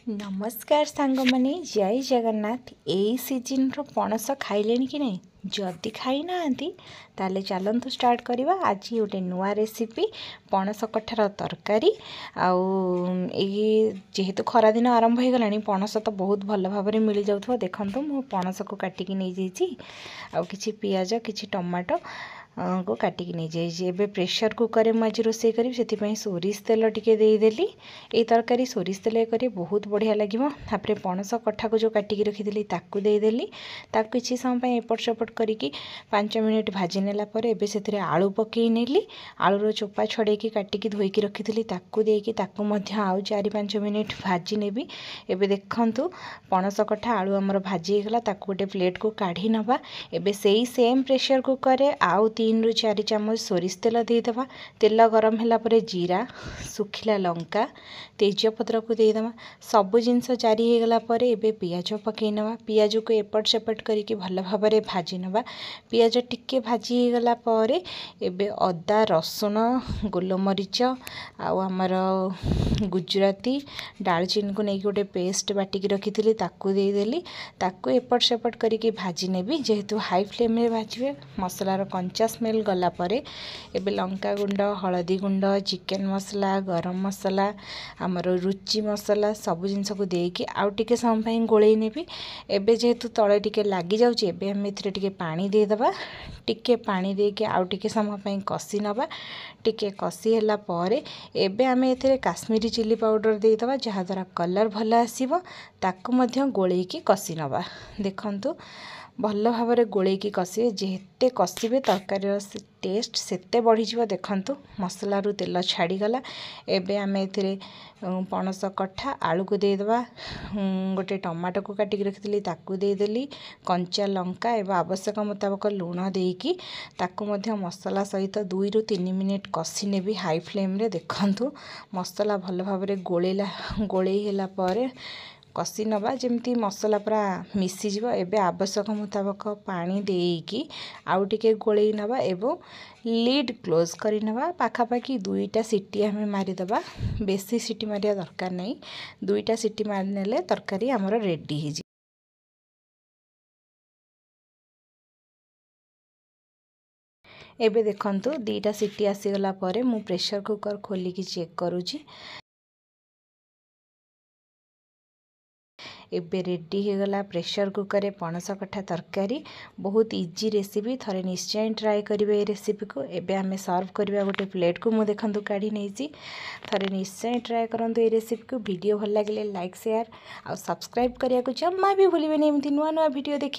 नमस्कार सांग माने जय जगन्नाथ। यही सीजन रो पणस खाइले कि नहीं? जदि खाई नांती ताले चलतु स्टार्ट करवा। आज गोटे नुआ रेसिपी पणस कठार तरकारी आउ जेहेतु खरा दिन आरंभ हो गलानी पणस तो बहुत भल भाव में मिल जाऊ। देखंतु मु पणस को काटिकी नहीं जाइए आउ किछि पियाज किछि टमाटो को काटिकी नहीं जाइए। प्रेशर कुकर में आज रोसे करी से सोरिष तेल टिके देदेली। ये तरकारी सोरिष तेल करे बहुत बढ़िया लगे। तापर पणस कठा को जो काटिकी रखी ताकू देदेली। ताकू किछि समय एपट सेपट करिकी 5 मिनिट भाजी नेला परे एबे सेथिरे आलू पकई नेली। आलूर चोपा छड़ेकी काटिकी धोईकी रखी ताकू देकी ताकू मध्य आउ 4-5 मिनिट भाजी नेबी। एबे देखंतु पणस कठा आलू हमर भाजी गला। ताकू गोटे प्लेट को काढ़ी नबा। एबे सेही सेम प्रेशर कुकर रे आउ 3-4 चामच सोरिष तेल देदेबा। तेल गरम होला परे जीरा सुखिला लंका तेजपत्र को देदेबा। सबु जिनस जारी हो गला परे एबे पियाज पकई नबा। पियाज को एपट सेपट करिकी भल भाव में भाजी नबा। पियाज टिके भाजी हो गला परे एबे अदा रसुण गोलमरीच आउ हमर गुजराती दालचीनी को नहीं गोटे पेस्ट बाटिकी रखी ताकू देदेली। ताकू एपट सेपट करिकी भाजी नेबी। जेहेतु हाई फ्लेम में भाजबे मसलार कंचा स्मेल गला परे एबे लंका गुंड हलदी गुंड चिकेन मसला गरम मसला आमर रुचि मसला सबु जिनस को देकी आउ टिके समय गोलई नेबी। एबे जेहेतु तले टिके लागी जाउची एबे हम एथिरे टिके पानी देदेबा। टिके पानी देके आउ टिके समय कसी नबा। टिके कसी होला परे एबे आमे एथिरे काश्मीरी चिली पाउडर देदेबा जहा द्वारा कलर भल आसीबो। ताकू मध्य गोलैकी कसी नबा। देखंतु भल भाव में गोलैकी कसिबे। जेते कसिबे तरकारी टेस्ट सेते बढ़ी जिवो। देखंतु मसला रु तेल छाड़ी गला। एबे आमे एथिरे पणस कठा आलू को देदेबा। गोटे टमाटो को काटिकी रखिली ताकू देदेली। कंचा लंका एवं आवश्यक मुताबक लूण देकी ताकू मध्य मसला सहित 2-3 मिनिट कसी नेबी हाई फ्लेम रे। देखंतु मसला भल भाव में गोलई होला परे कसी नबा जेमती मसला पूरा मिसी जिवो। एबे आवश्यक मुताबक पानी देकी आउ टिके गोलई नबा एवं लिड क्लोज करी नबा। पाखापाखि 2टा सीटी हमें मारिदबा। बेसी सीटी मारिया दरकार नहीं। 2टा सीटी मारनेले तरकारी हमर रेडी हो। एबे देखंतु 2टा सीटी आसीगला परे मु प्रेशर कुकर खोलिकी चेक करूची। एबे रेडी हो गला प्रेशर कुकर रे पणस कठा तरकारी। बहुत इजी रेसिपी थरे निश्चय ट्राए करिवे। रेसिपी को एबे हमें सर्व करबा गोटे प्लेट को मु देखंतु काढी नेची। थरे निश्चय ट्राए करंतु ए रेसिपी को। वीडियो भल लागिले लाइक शेयर और सब्सक्राइब करिया को जम्मा भी भूलिबे नै। एमती नुआ नुआ वीडियो देखि